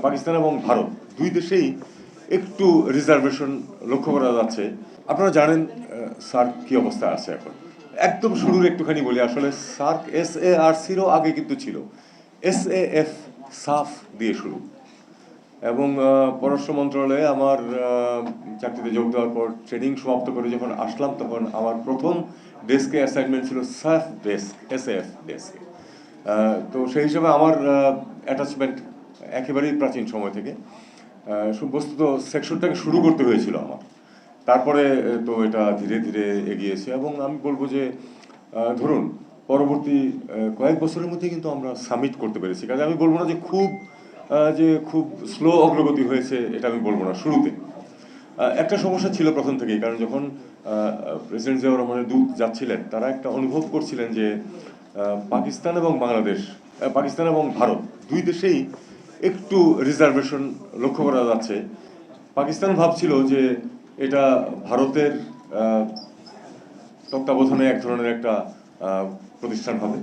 পাকিস্তান এবং ভারত দুই দেশেই একটু রিজার্ভেশন লক্ষ্য করা যাচ্ছে। আপনারা জানেন সার্ক কি অবস্থায় আছে এখন। একদম শুরুর একটুখানি বলি, আসলে সার্ক SARC'রও আগে কিন্তু ছিল SAF, সাফ দিয়ে শুরু। এবং পররাষ্ট্র মন্ত্রণালয়ে আমার চাকরিতে যোগ দেওয়ার পর ট্রেনিং সমাপ্ত করে যখন আসলাম, তখন আমার প্রথম ডেস্কে অ্যাসাইনমেন্ট ছিল সাফ ডেস্ক, SAF ডেস্কে। তো সেই হিসাবে আমার অ্যাটাচমেন্ট একেবারেই প্রাচীন সময় থেকে। বস্তুত সেকশনটাকে শুরু করতে হয়েছিল আমার, তারপরে তো এটা ধীরে ধীরে এগিয়েছে। এবং আমি বলবো যে ধরুন পরবর্তী কয়েক বছরের মধ্যে কিন্তু আমরা সামিট করতে পেরেছি। কাজে আমি বলবো না যে খুব স্লো অগ্রগতি হয়েছে, এটা আমি বলবো না। শুরুতে একটা সমস্যা ছিল প্রথম থেকেই, কারণ যখন প্রেসিডেন্ট জিয়াউর রহমানের দূত যাচ্ছিলেন, তারা একটা অনুভব করছিলেন যে পাকিস্তান এবং বাংলাদেশ, পাকিস্তান এবং ভারত দুই দেশেই একটু রিজার্ভেশন লক্ষ্য করা যাচ্ছে। পাকিস্তান ভাবছিল যে এটা ভারতের তত্ত্বাবধানে এক ধরনের একটা প্রতিষ্ঠান হবে।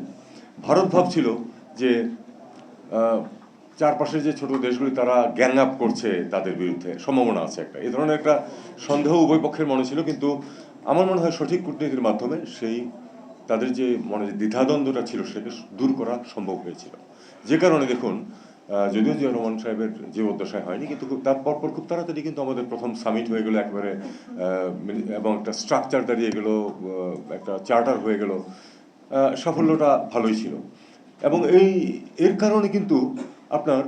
ভারত ভাবছিল যে চারপাশের যে ছোট দেশগুলি তারা গ্যাং আপ করছে, তাদের বিরুদ্ধে সম্ভাবনা আছে একটা, এই ধরনের একটা সন্দেহ উভয় পক্ষের মনে ছিল। কিন্তু আমার মনে হয় সঠিক কূটনীতির মাধ্যমে সেই তাদের যে মনে যে দ্বিধাদ্বন্দ্বটা ছিল সেটাকে দূর করা সম্ভব হয়েছিল। যে কারণে দেখুন, যদিও জিয়া রহমান সাহেবের জীবদ্দশায় হয়নি, কিন্তু তার পরপর খুব তাড়াতাড়ি কিন্তু আমাদের প্রথম সামিট হয়ে গেল একেবারে, এবং একটা স্ট্রাকচার দাঁড়িয়ে গেল, একটা চার্টার হয়ে গেল। সাফল্যটা ভালোই ছিল। এবং এর কারণে কিন্তু আপনার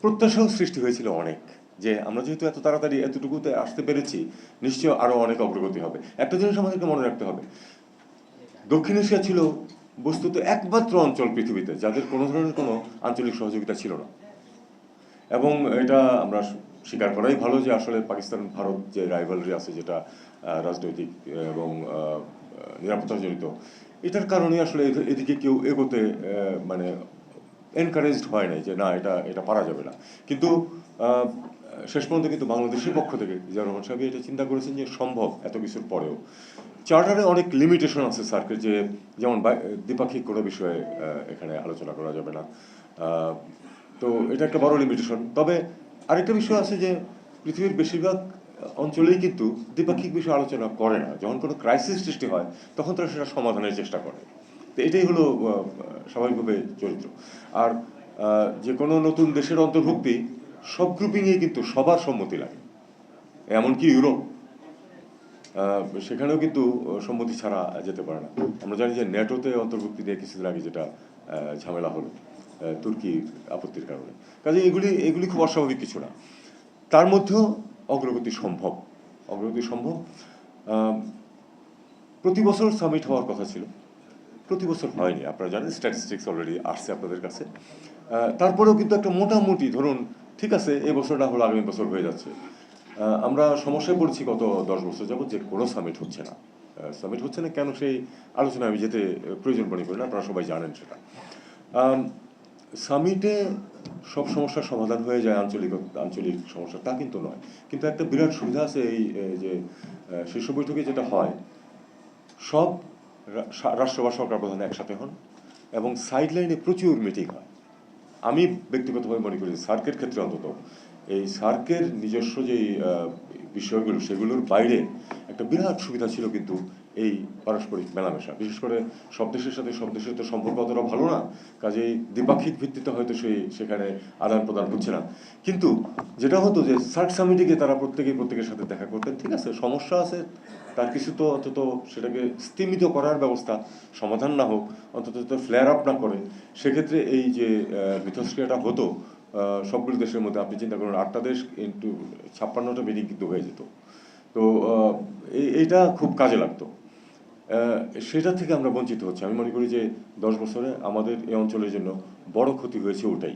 প্রত্যাশাও সৃষ্টি হয়েছিল অনেক, যে আমরা যেহেতু এত তাড়াতাড়ি এতটুকুতে আসতে পেরেছি, নিশ্চয় আরো অনেক অগ্রগতি হবে। একটা জিনিস আমাদেরকে মনে রাখতে হবে, দক্ষিণ এশিয়া ছিল বস্তুত একমাত্র অঞ্চল পৃথিবীতে যাদের কোনো ধরনের কোনো আঞ্চলিক সহযোগিতা ছিল না। এবং এটা আমরা স্বীকার করাই ভালো যে আসলে পাকিস্তান ভারত যে রাইভালরি আছে, যেটা রাজনৈতিক এবং নিরাপত্তাজনিত, এটার কারণে আসলে এদিকে কেউ এগোতে মানে এনকারেজড হয় নাই, যে না এটা এটা পারা যাবে না। কিন্তু শেষ পর্যন্ত কিন্তু বাংলাদেশের পক্ষ থেকে জিয়াউর রহমান সাহেব এটা চিন্তা করেছেন যে সম্ভব এত কিছুর পরেও। চার্টারে অনেক লিমিটেশন আছে সার্কের, যে যেমন দ্বিপাক্ষিক কোনো বিষয়ে এখানে আলোচনা করা যাবে না। তো এটা একটা বড় লিমিটেশন। তবে আরেকটা বিষয় আছে যে পৃথিবীর বেশিরভাগ অঞ্চলেই কিন্তু দ্বিপাক্ষিক বিষয় আলোচনা করে না। যখন কোনো ক্রাইসিস সৃষ্টি হয় তখন তারা সেটা সমাধানের চেষ্টা করে। তো এটাই হলো স্বাভাবিকভাবে চরিত্র। আর যে কোনো নতুন দেশের অন্তর্ভুক্তি সব গ্রুপিংয়ে কিন্তু সবার সম্মতি লাগে, এমনকি ইউরোপ, সেখানেও কিন্তু সম্মতি ছাড়া যেতে পারে না। আমরা জানি যে ন্যাটোতে অন্তর্ভুক্তি দিয়ে কিছুদিন আগে যেটা ঝামেলা হলো তুর্কি আপত্তির কারণে। কাজে এগুলি খুব অস্বাভাবিক কিছু না। তার মধ্যেও অগ্রগতি সম্ভব, অগ্রগতি সম্ভব। প্রতি বছর সামিট হওয়ার কথা ছিল, প্রতি বছর হয়নি। আপনারা জানেন, স্ট্যাটিস্টিক্স অলরেডি আসছে আপনাদের কাছে। তারপরেও কিন্তু একটা মোটামুটি ধরুন, ঠিক আছে এই বছর না হলো আগামী বছর হয়ে যাচ্ছে। আমরা সমস্যায় পড়ছি গত 10 বছর যাবৎ যে কোনো সামিট হচ্ছে না। সামিট হচ্ছে না কেন, সেই আলোচনায় আমি যেতে প্রয়োজন মনে করি না, আপনারা সবাই জানেন সেটা। সামিটে সব সমস্যার সমাধান হয়ে যায়, আঞ্চলিক সমস্যা, তা কিন্তু নয়। কিন্তু একটা বিরাট সুবিধা আছে এই যে শীর্ষ বৈঠকে যেটা হয়, সব রাষ্ট্র বা সরকার প্রধান একসাথে হন এবং সাইড লাইনে প্রচুর মিটিং হয়। আমি ব্যক্তিগতভাবে মনে করি সার্কের ক্ষেত্রে অন্তত এই সার্কের নিজস্ব যেই বিষয়গুলো, সেগুলোর বাইরে একটা বিরাট সুবিধা ছিল কিন্তু এই পারস্পরিক মেলামেশা। বিশেষ করে সব দেশের তো সম্পর্ক অতটা ভালো না, কাজেই দ্বিপাক্ষিক ভিত্তিতে হয়তো সেখানে আদান প্রদান হচ্ছে না। কিন্তু যেটা হতো যে সার্ক সামিটে গিয়ে তারা প্রত্যেকের সাথে দেখা করতেন। ঠিক আছে, সমস্যা আছে, তার কিছু তো অন্তত সেটাকে স্তীমিত করার ব্যবস্থা, সমাধান না হোক অন্তত ফ্লেয়ার আপ না করে, সেক্ষেত্রে এই যে মিথস্ক্রিয়াটা হতো সবগুলো দেশের মধ্যে, আপনি চিন্তা করুন 8টা দেশ ইন্টু 56টা মিটিং কিন্তু হয়ে যেত। তো এইটা খুব কাজে লাগতো। সেটা থেকে আমরা বঞ্চিত হচ্ছি। আমি মনে করি যে 10 বছরে আমাদের এই অঞ্চলের জন্য বড় ক্ষতি হয়েছে ওটাই।